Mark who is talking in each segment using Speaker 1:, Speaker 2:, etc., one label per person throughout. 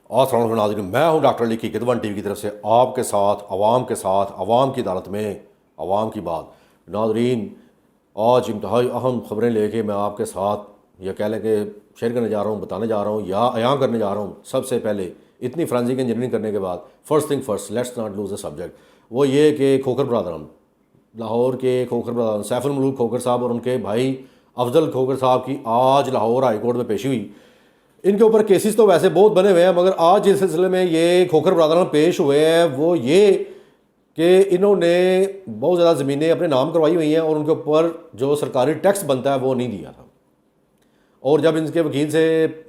Speaker 1: السلام علیکم ناظرین، میں ہوں ڈاکٹر علی کی ون ٹی وی کی طرف سے آپ کے ساتھ، عوام کے ساتھ، عوام کی عدالت میں عوام کی بات۔ ناظرین، آج انتہائی اہم خبریں لے کے میں آپ کے ساتھ یہ کہہ لیں کہ شیئر کرنے جا رہا ہوں، بتانے جا رہا ہوں یا عیاں کرنے جا رہا ہوں۔ سب سے پہلے اتنی فرینزک انجینئرنگ کرنے کے بعد first thing first, let's not lose a subject, وہ یہ کہ کھوکھر برادران، لاہور کے کھوکھر برادران سیف الملوک کھوکھر صاحب اور ان کے بھائی افضل کھوکھر صاحب کی آج لاہور ہائی کورٹ میں پیشی ہوئی۔ ان کے اوپر کیسز تو ویسے بہت بنے ہوئے ہیں، مگر آج اس سلسلے میں یہ کھوکھر برادران پیش ہوئے ہیں وہ یہ کہ انہوں نے بہت زیادہ زمینیں اپنے نام کروائی ہوئی ہیں اور ان کے اوپر جو سرکاری ٹیکس بنتا ہے وہ نہیں دیا تھا۔ اور جب ان کے وکیل سے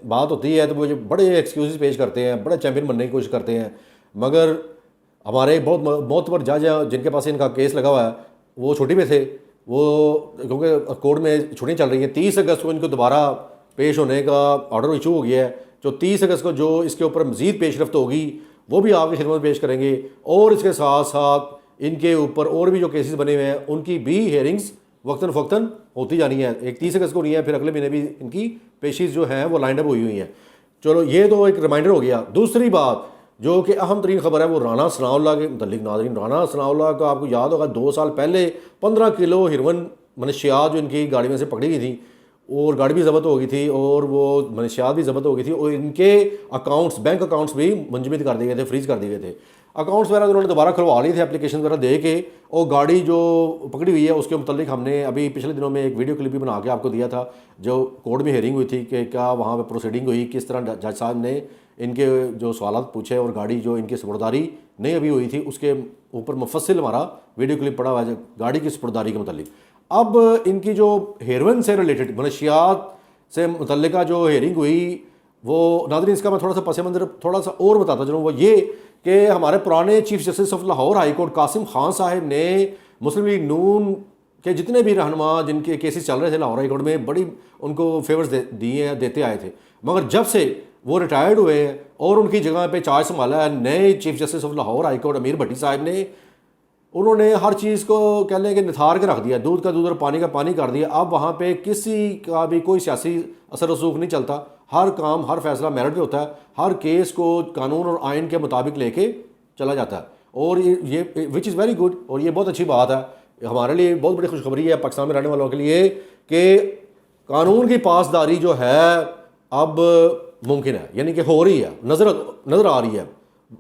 Speaker 1: بات ہوتی ہے تو وہ بڑے ایکسکیوزز پیش کرتے ہیں، بڑے چیمپئن بننے کی کوشش کرتے ہیں، مگر ہمارے بہت معتبر جج ہیں جن کے پاس ان کا کیس لگا ہوا ہے، وہ چھٹی پہ تھے، وہ کیونکہ کورٹ میں چھٹیاں چل رہی ہیں۔ 30 اگست کو ان کو دوبارہ پیش ہونے کا آرڈر ایشو ہو گیا ہے، جو 30 اگست کو جو اس کے اوپر مزید پیش رفت ہوگی وہ بھی آپ کی خدمت پیش کریں گے، اور اس کے ساتھ ساتھ ان کے اوپر اور بھی جو کیسز بنے ہوئے ہیں ان کی بھی ہیئرنگز وقتاً فوقتاً ہوتی جانی ہے۔ ایک 30 اگست کو نہیں ہے، پھر اگلے مہینے بھی ان کی پیشیز جو ہیں وہ لائنڈ اپ ہوئی ہیں۔ چلو یہ تو ایک ریمائنڈر ہو گیا۔ دوسری بات جو کہ اہم ترین خبر ہے وہ رانا ثناء اللہ کے متعلق۔ ناظرین، رانا ثناء اللہ کا آپ کو یاد ہوگا 2 سال پہلے 15 کلو ہیروئن منشیات جو ان کی گاڑی میں سے پکڑی گئی تھی، اور گاڑی بھی ضبط ہو گئی تھی اور وہ منشیات بھی ضبط ہو گئی تھی، اور ان کے اکاؤنٹس، بینک اکاؤنٹس بھی منجمد کر دیے گئے تھے، فریز کر دیے گئے تھے۔ اکاؤنٹس وغیرہ انہوں نے دوبارہ کھلوا لیے تھے اپلیکیشن وغیرہ دے کے، اور گاڑی جو پکڑی ہوئی ہے اس کے متعلق ہم نے ابھی پچھلے دنوں میں ایک ویڈیو کلپ بھی بنا کے آپ کو دیا تھا، جو کورٹ میں ہیئرنگ ہوئی تھی کہ کیا وہاں پہ پروسیڈنگ ہوئی، کس طرح جج صاحب نے ان کے جو سوالات پوچھے، اور گاڑی جو ان کی سپرداری نہیں ابھی ہوئی تھی اس کے اوپر مفصل ہمارا ویڈیو کلپ پڑا ہوا ہے گاڑی کی سپرداری کے متعلق۔ اب ان کی جو ہیروئن سے ریلیٹڈ منشیات سے متعلقہ جو ہیئرنگ ہوئی، وہ ناظرین اس کا میں تھوڑا سا پس منظر تھوڑا سا اور بتاتا چلوں، وہ یہ کہ ہمارے پرانے chief justice of Lahore high court Qasim Khan صاحب نے مسلم لیگ نون کے جتنے بھی رہنما جن کے کیسز چل رہے تھے لاہور ہائی کورٹ میں بڑی ان کو فیورز دیے ہیں، دیتے آئے تھے، مگر جب سے وہ ریٹائرڈ ہوئے ہیں اور ان کی جگہ پہ چارج سنبھالا ہے نئے chief justice of Lahore high court Amir Bhatti صاحب نے، انہوں نے ہر چیز کو کہہ لیں کہ نتھار کے رکھ دیا، دودھ کا دودھ اور پانی کا پانی کر دیا۔ اب وہاں پہ کسی کا بھی کوئی سیاسی اثر رسوخ نہیں چلتا، ہر کام ہر فیصلہ میرٹ پہ ہوتا ہے، ہر کیس کو قانون اور آئین کے مطابق لے کے چلا جاتا ہے، اور یہ وچ از ویری گڈ، اور یہ بہت اچھی بات ہے ہمارے لیے، بہت بڑی خوشخبری ہے پاکستان میں رہنے والوں کے لیے کہ قانون کی پاسداری جو ہے اب ممکن ہے، یعنی کہ ہو رہی ہے، نظر آ رہی ہے،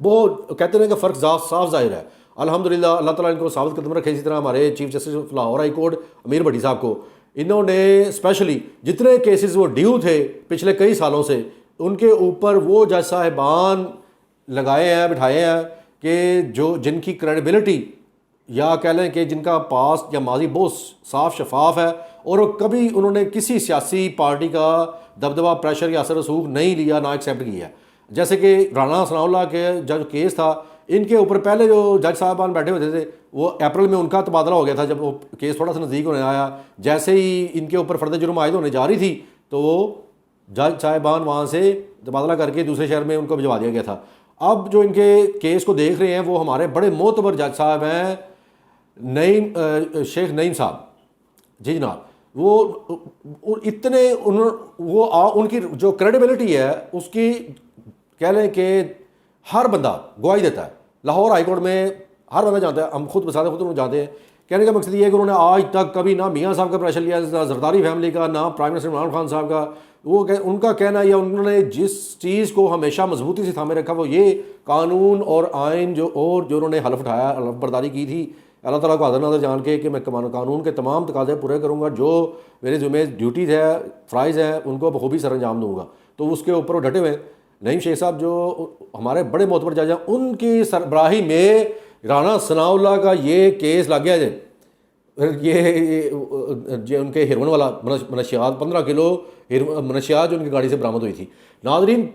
Speaker 1: بہت کہتے ہیں کہ فرق صاف ظاہر ہے۔ الحمدللہ اللہ تعالیٰ ان کو ثابت قدم رکھے۔ اسی طرح ہمارے chief justice of Lahore high court Amir Bhatti صاحب کو، انہوں نے اسپیشلی جتنے کیسز وہ ڈیو تھے پچھلے کئی سالوں سے، ان کے اوپر وہ جج صاحبان لگائے ہیں، بٹھائے ہیں کہ جن کی کریڈیبلٹی یا کہہ لیں کہ جن کا پاسٹ یا ماضی بہت صاف شفاف ہے، اور کبھی انہوں نے کسی سیاسی پارٹی کا دبدبہ، پریشر یا اثر رسوخ نہیں لیا، نہ ایکسیپٹ کیا۔ جیسے کہ رانا ثناء اللہ کے جو کیس تھا، ان کے اوپر پہلے جو جج صاحبان بیٹھے ہوتے تھے وہ اپریل میں ان کا تبادلہ ہو گیا تھا، جب وہ کیس تھوڑا سا نزدیک ہونے آیا، جیسے ہی ان کے اوپر فرد جرم عائد ہونے جا رہی تھی تو وہ جج صاحبان وہاں سے تبادلہ کر کے دوسرے شہر میں ان کو بھجوا دیا گیا تھا۔ اب جو ان کے کیس کو دیکھ رہے ہیں وہ ہمارے بڑے معتبر جج صاحب ہیں، شیخ نعیم صاحب، جی جناب، وہ اتنے ان کی جو کریڈیبلٹی ہے اس کی کہہ لیں کہ ہر بندہ گواہی دیتا ہے لاہور ہائی کورٹ میں، ہر بندہ جانتا ہے، ہم خود بساتے خود جانتے ہیں۔ کہنے کا مقصد یہ ہے کہ انہوں نے آج تک کبھی نہ میاں صاحب کا پریشر لیا، نہ زرداری فیملی کا، نہ پرائم منسٹر عمران خان صاحب کا۔ وہ ان کا کہنا ہے، یا انہوں نے جس چیز کو ہمیشہ مضبوطی سے تھامے رکھا وہ یہ قانون اور آئین جو انہوں نے حلف اٹھایا، حلف برداری کی تھی اللہ تعالیٰ کو حاضر نظر جان کے کہ میں قانون کے تمام تقاضے پورے کروں گا، جو میرے ذمہ ڈیوٹیز ہے، فرائض ہیں، ان کو بخوبی سر انجام دوں گا، تو اس کے اوپر وہ ڈٹے ہوئے ہیں۔ نعیم شیخ صاحب جو ہمارے بڑے معتبر جج ہیں، ان کی سربراہی میں رانا ثناء اللہ کا یہ کیس لگ گیا یہ ان کے ہیروئن والا منشیات 15 کلو منشیات جو ان کی گاڑی سے برآمد ہوئی تھی۔ ناظرین،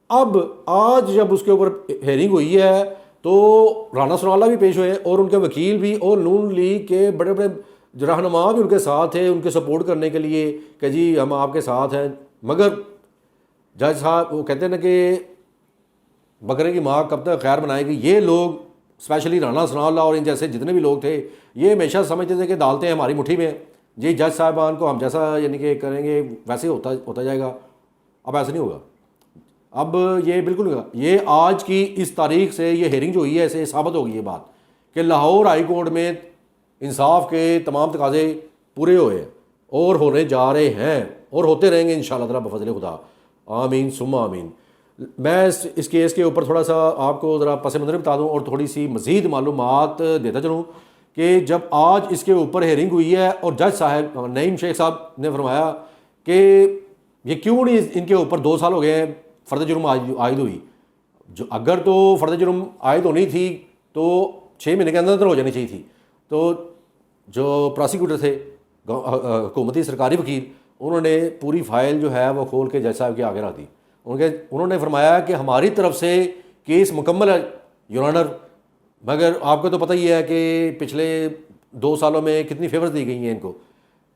Speaker 1: اب آج جب اس کے اوپر ہیئرنگ ہوئی ہے تو رانا ثناء اللہ بھی پیش ہوئے اور ان کے وکیل بھی، اور نون لیگ کے بڑے بڑے رہنما بھی ان کے ساتھ تھے ان کے سپورٹ کرنے کے لیے کہ جی ہم آپ کے ساتھ ہیں۔ مگر جج صاحب وہ کہتے ہیں نا کہ بکرے کی ماں کب تک خیر بنائے گی، یہ لوگ اسپیشلی رانا ثناء اللہ اور ان جیسے جتنے بھی لوگ تھے یہ ہمیشہ سمجھتے تھے کہ عدالتیں ہماری مٹھی میں، جی جج صاحبان کو ہم جیسا یعنی کہ کریں گے ویسے ہوتا جائے گا۔ اب ایسا نہیں ہوگا، اب یہ بالکل یہ آج کی اس تاریخ سے یہ ہیئرنگ جو ہوئی ہے اسے ثابت ہو گئی یہ بات کہ لاہور ہائی کورٹ میں انصاف کے تمام تقاضے پورے ہوئے اور ہونے جا رہے ہیں اور ہوتے رہیں گے انشاءاللہ تعالیٰ بفضل خدا، آمین ثم آمین۔ میں اس کیس کے اوپر تھوڑا سا آپ کو ذرا پس منظر بتا دوں اور تھوڑی سی مزید معلومات دیتا چلوں کہ جب آج اس کے اوپر ہیئرنگ ہوئی ہے اور جج صاحب نعیم شیخ صاحب نے فرمایا کہ یہ کیوں نہیں ان کے اوپر 2 سال ہو گئے ہیں فرد جرم عائد ہوئی، جو اگر تو فرد جرم عائد ہونی تھی تو 6 مہینے کے اندر ہو جانی چاہیے تھی۔ تو جو پراسیکیوٹر تھے حکومتی سرکاری وکیل، انہوں نے پوری فائل جو ہے وہ کھول کے جج صاحب کے آگے رکھ دی۔ انہوں نے فرمایا کہ ہماری طرف سے کیس مکمل ہے یور آنر، مگر آپ کو تو پتہ ہی ہے کہ پچھلے 2 سالوں میں کتنی فیورز دی گئی ہیں ان کو۔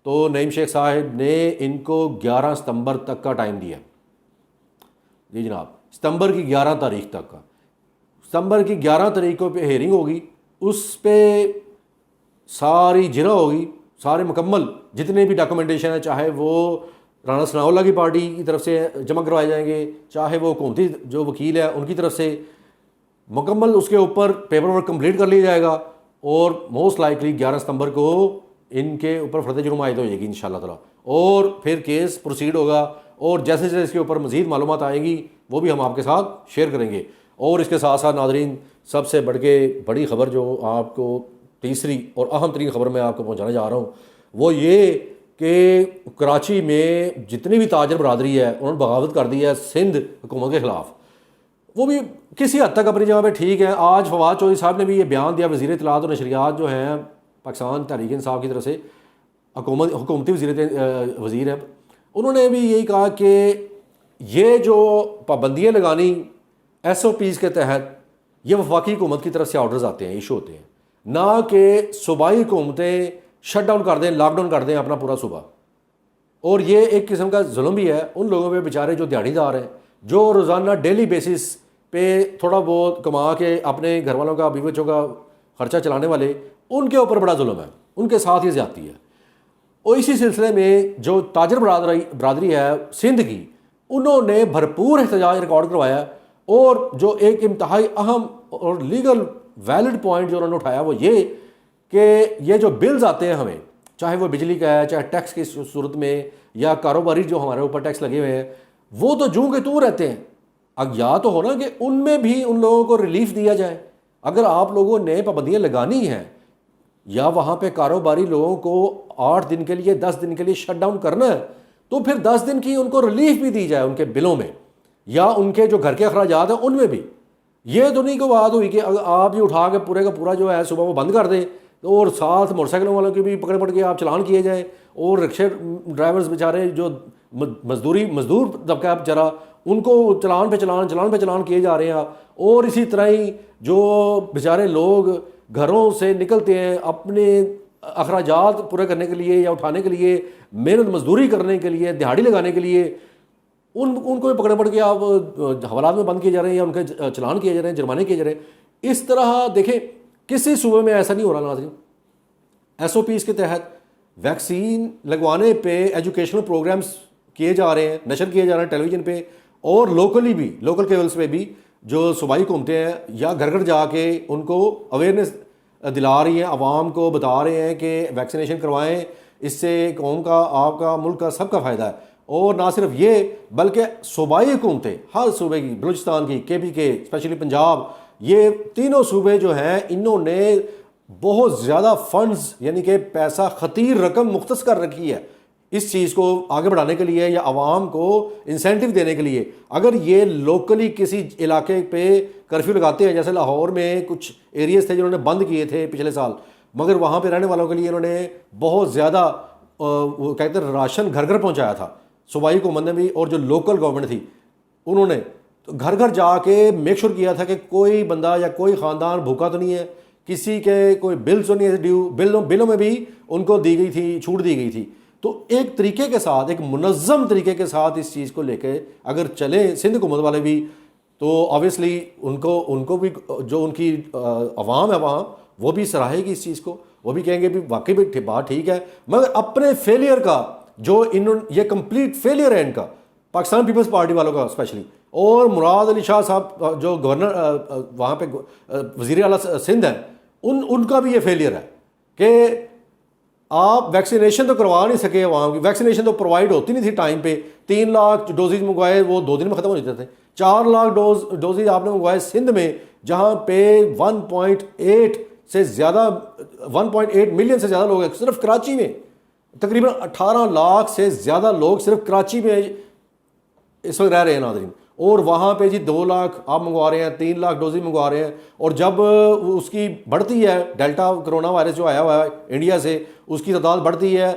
Speaker 1: تو نعیم شیخ صاحب نے ان کو 11 ستمبر تک کا ٹائم دیا، جی جناب، ستمبر کی 11 تاریخ تک کا۔ ستمبر کی 11 تاریخ کو پہ ہیئرنگ ہوگی، اس پہ ساری جرا ہوگی، سارے مکمل جتنے بھی ڈاکومنٹیشن ہے، چاہے وہ رانا ثناء اللہ کی پارٹی کی طرف سے جمع کروائے جائیں گے، چاہے وہ حکومتی جو وکیل ہے ان کی طرف سے، مکمل اس کے اوپر پیپر ورک کمپلیٹ کر لیا جائے گا اور موسٹ لائکلی 11 ستمبر کو ان کے اوپر فرد جرم عائد ہو جائے گی انشاءاللہ تعالیٰ، اور پھر کیس پروسیڈ ہوگا اور جیسے جیسے اس کے اوپر مزید معلومات آئیں گی وہ بھی ہم آپ کے ساتھ شیئر کریں گے۔ اور اس کے ساتھ ساتھ ناظرین، سب سے بڑی خبر جو آپ کو تیسری اور اہم ترین خبر میں آپ کو پہنچانے جا رہا ہوں وہ یہ کہ کراچی میں جتنی بھی تاجر برادری ہے انہوں نے بغاوت کر دی ہے سندھ حکومت کے خلاف۔ وہ بھی کسی حد تک اپنی جگہ پہ ٹھیک ہے۔ آج فواد چودھری صاحب نے بھی یہ بیان دیا، وزیر اطلاعات اور نشریات جو ہیں پاکستان تحریک انصاف کی طرف سے، حکومتی وزیر ہیں، انہوں نے بھی یہی کہا کہ یہ جو پابندیاں لگانی ایس او پیز کے تحت یہ وفاقی حکومت کی طرف سے آرڈرز آتے ہیں، ایشو ہوتے ہیں، نہ کہ صوبائی حکومتیں شٹ ڈاؤن کر دیں، لاک ڈاؤن کر دیں اپنا پورا صوبہ۔ اور یہ ایک قسم کا ظلم بھی ہے ان لوگوں پہ بیچارے جو دیہڑی دار ہیں، جو روزانہ ڈیلی بیسس پہ تھوڑا بہت کما کے اپنے گھر والوں کا، بیوی بچوں کا خرچہ چلانے والے، ان کے اوپر بڑا ظلم ہے، ان کے ساتھ یہ زیادتی ہے۔ اور اسی سلسلے میں جو تاجر برادری ہے سندھ کی، انہوں نے بھرپور احتجاج ریکارڈ کروایا، اور جو ایک انتہائی اہم اور لیگل ویلڈ پوائنٹ جو انہوں نے اٹھایا وہ یہ کہ یہ جو بلز آتے ہیں ہمیں، چاہے وہ بجلی کا ہے، چاہے ٹیکس کی صورت میں، یا کاروباری جو ہمارے اوپر ٹیکس لگے ہوئے ہیں، وہ تو جوں کے تو رہتے ہیں۔ اب یا تو ہونا کہ ان میں بھی ان لوگوں کو ریلیف دیا جائے۔ اگر آپ لوگوں نے پابندیاں لگانی ہیں یا وہاں پہ کاروباری لوگوں کو 8 دن کے لیے 10 دن کے لیے شٹ ڈاؤن کرنا ہے، تو پھر 10 دن کی ان کو ریلیف بھی دی جائے ان کے بلوں میں، یا ان کے جو گھر کے اخراجات ہیں ان میں بھی۔ یہ تو نہیں کوئی بات ہوئی کہ آپ یہ اٹھا کے پورے کا پورا جو ہے صبح وہ بند کر دیں اور ساتھ موٹر سائیکلوں والوں کی بھی پکڑ کے آپ چلان کیے جائیں، اور رکشے ڈرائیورز بیچارے جو مزدور طبقہ ہے بیچارہ، ان کو چلان پہ چلان کیے جا رہے ہیں۔ اور اسی طرح ہی جو بیچارے لوگ گھروں سے نکلتے ہیں اپنے اخراجات پورے کرنے کے لیے یا اٹھانے کے لیے، محنت مزدوری کرنے کے لیے، دیہاڑی لگانے کے لیے، ان کو پکڑ کے آپ حوالات میں بند کیے جا رہے ہیں یا ان کے چلان کیے جا رہے ہیں، جرمانے کیے جا رہے ہیں۔ اس طرح دیکھیں کسی صوبے میں ایسا نہیں ہو رہا ناظرین۔ ایس او پیز کے تحت ویکسین لگوانے پہ ایجوکیشنل پروگرامز کیے جا رہے ہیں، نشر کیے جا رہے ہیں ٹیلی ویژن پہ، اور لوکلی بھی، لوکل کیبلز پہ بھی جو صوبائی حکومتیں ہیں یا گھر گھر جا کے ان کو اویئرنیس دلا رہی ہیں، عوام کو بتا رہے ہیں کہ ویکسینیشن کروائیں، اس سے قوم کا، آپ کا، ملک کا، سب کا فائدہ ہے۔ اور نہ صرف یہ بلکہ صوبائی حکومتیں، ہر صوبے کی، بلوچستان کی، کے پی کے، اسپیشلی پنجاب، یہ تینوں صوبے جو ہیں انہوں نے بہت زیادہ فنڈز یعنی کہ پیسہ، خطیر رقم مختص کر رکھی ہے اس چیز کو آگے بڑھانے کے لیے یا عوام کو انسینٹیو دینے کے لیے۔ اگر یہ لوکلی کسی علاقے پہ کرفیو لگاتے ہیں، جیسے لاہور میں کچھ ایریاز تھے جنہوں نے بند کیے تھے پچھلے سال، مگر وہاں پہ رہنے والوں کے لیے انہوں نے بہت زیادہ وہ کہتے ہیں راشن گھر گھر پہنچایا تھا صوبائی حکومت نے بھی، اور جو لوکل گورنمنٹ تھی انہوں نے گھر گھر جا کے میک شور کیا تھا کہ کوئی بندہ یا کوئی خاندان بھوکا تو نہیں ہے، کسی کے کوئی بل تو نہیں ہے ڈیو، بلوں میں بھی ان کو دی گئی تھی، چھوٹ دی گئی تھی۔ تو ایک طریقے کے ساتھ، ایک منظم طریقے کے ساتھ اس چیز کو لے کے اگر چلیں سندھ حکومت والے بھی، تو آبویسلی ان کو بھی جو ان کی عوام ہے وہاں، وہ بھی سراہے گی اس چیز کو، وہ بھی کہیں گے بھی واقعی بھی بات ٹھیک ہے۔ مگر اپنے فیلئر کا جو یہ کمپلیٹ فیلئر ہے ان کا، پاکستان پیپلز پارٹی والوں کا اسپیشلی، اور مراد علی شاہ صاحب جو گورنر وہاں پہ وزیر اعلیٰ سندھ ہیں، ان کا بھی یہ فیلئر ہے کہ آپ ویکسینیشن تو کروا نہیں سکے عوام کی. ویکسینیشن تو پرووائڈ ہوتی نہیں تھی ٹائم پہ. 3 لاکھ ڈوزز منگوائے، وہ 2 دن میں ختم ہو جاتے تھے. 4 لاکھ ڈوزز آپ نے منگوائے سندھ میں، جہاں پہ 1.8 سے زیادہ 1.8 ملین سے زیادہ لوگ ہیں صرف کراچی میں. تقریباً 18 لاکھ سے زیادہ لوگ صرف کراچی میں اس وقت رہ رہے ہیں ناظرین. اور وہاں پہ جی 2 لاکھ آپ منگوا رہے ہیں، 3 لاکھ ڈوزز منگوا رہے ہیں. اور جب اس کی بڑھتی ہے ڈیلٹا کرونا وائرس جو آیا ہوا ہے انڈیا سے، اس کی تعداد بڑھتی ہے،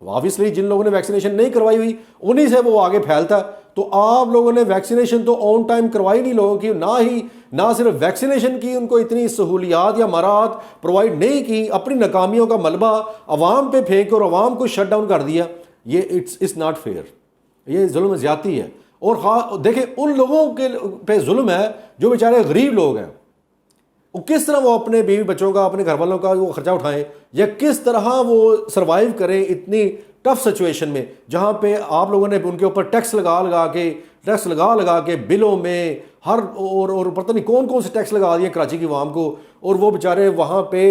Speaker 1: آبویسلی جن لوگوں نے ویکسینیشن نہیں کروائی ہوئی انہی سے وہ آگے پھیلتا ہے. تو آپ لوگوں نے ویکسینیشن تو آن ٹائم کروائی نہیں لوگوں کی، نہ صرف ویکسینیشن کی ان کو اتنی سہولیات یا مراحت پرووائڈ نہیں کی، اپنی ناکامیوں کا ملبہ عوام پہ پھینک اور عوام کو شٹ ڈاؤن کر دیا. یہ اٹس ناٹ فیئر، یہ ظلم زیادتی ہے. اور دیکھیں ان لوگوں کے پہ ظلم ہے جو بیچارے غریب لوگ ہیں. وہ کس طرح وہ اپنے بیوی بچوں کا، اپنے گھر والوں کا وہ خرچہ اٹھائیں، یا کس طرح وہ سروائیو کریں اتنی ٹف سچویشن میں، جہاں پہ آپ لوگوں نے ان کے اوپر ٹیکس لگا کے بلوں میں اور پتہ نہیں کون سے ٹیکس لگا دیے کراچی کی عوام کو. اور وہ بیچارے وہاں پہ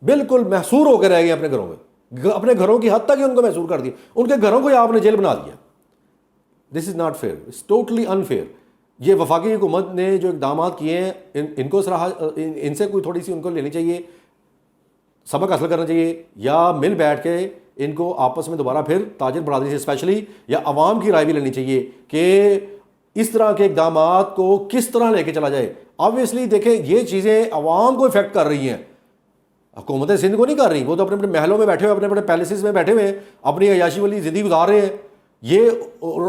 Speaker 1: بالکل محصور ہو کے رہ گئے اپنے گھروں میں، اپنے گھروں کی حد تک ہی ان کو محصور کر دیا. ان کے گھروں کو ہی آپ نے جیل بنا دیا. This is not fair, it's totally unfair. یہ وفاقی حکومت نے جو اقدامات کیے ہیں ان کو ان سے کوئی تھوڑی سی ان کو لینی چاہیے، سبق حاصل کرنا چاہیے، یا مل بیٹھ کے ان کو آپس میں دوبارہ پھر تاجر برادری سے اسپیشلی یا عوام کی رائے بھی لینی چاہیے کہ اس طرح کے اقدامات کو کس طرح لے کے چلا جائے. آبویسلی دیکھیں یہ چیزیں عوام کو افیکٹ کر رہی ہیں، حکومت سندھ کو نہیں کر رہی. وہ تو اپنے اپنے محلوں میں بیٹھے ہوئے، اپنے اپنے پیلسز میں بیٹھے ہوئے ہیں، اپنی عیاشی والی زندگی گزار رہے ہیں. یہ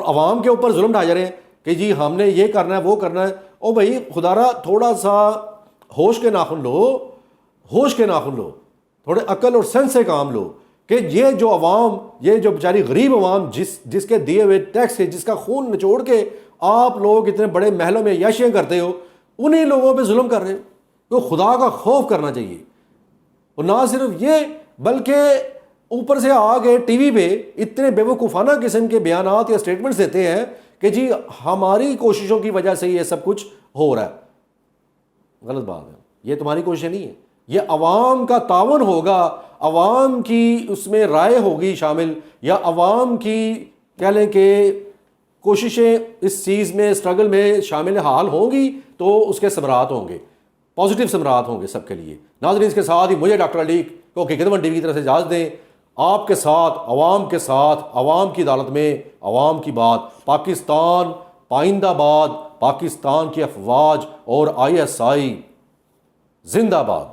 Speaker 1: عوام کے اوپر ظلم ڈھا جا رہے ہیں کہ جی ہم نے یہ کرنا ہے وہ کرنا ہے. او بھائی خدا را تھوڑا سا ہوش کے ناخن لو، تھوڑے عقل اور سینس سے کام لو کہ یہ جو عوام، یہ جو بیچاری غریب عوام جس کے دیے ہوئے ٹیکس ہے، جس کا خون نچوڑ کے آپ لوگ اتنے بڑے محلوں میں عیاشیاں کرتے ہو، انہی لوگوں پہ ظلم کر رہے ہو. تو خدا کا خوف کرنا چاہیے. اور نہ صرف یہ بلکہ اوپر سے آگے ٹی وی پہ اتنے بے وقوفانہ قسم کے بیانات یا سٹیٹمنٹس دیتے ہیں کہ جی ہماری کوششوں کی وجہ سے یہ سب کچھ ہو رہا ہے. غلط بات ہے، یہ تمہاری کوششیں نہیں ہے، یہ عوام کا تعاون ہوگا، عوام کی اس میں رائے ہوگی شامل، یا عوام کی کہہ لیں کہ کوششیں اس چیز میں اسٹرگل میں شامل حال ہوں گی تو اس کے ثمرات ہوں گے، پازیٹیو ثمرات ہوں گے سب کے لیے. ناظرین اس کے ساتھ ہی مجھے ڈاکٹر علی کو حقیقت ون ٹی وی کی طرف سے اجازت دیں. آپ کے ساتھ، عوام کی عدالت میں عوام کی بات. پاکستان پائندہ باد، پاکستان کی افواج اور ISI زندہ باد.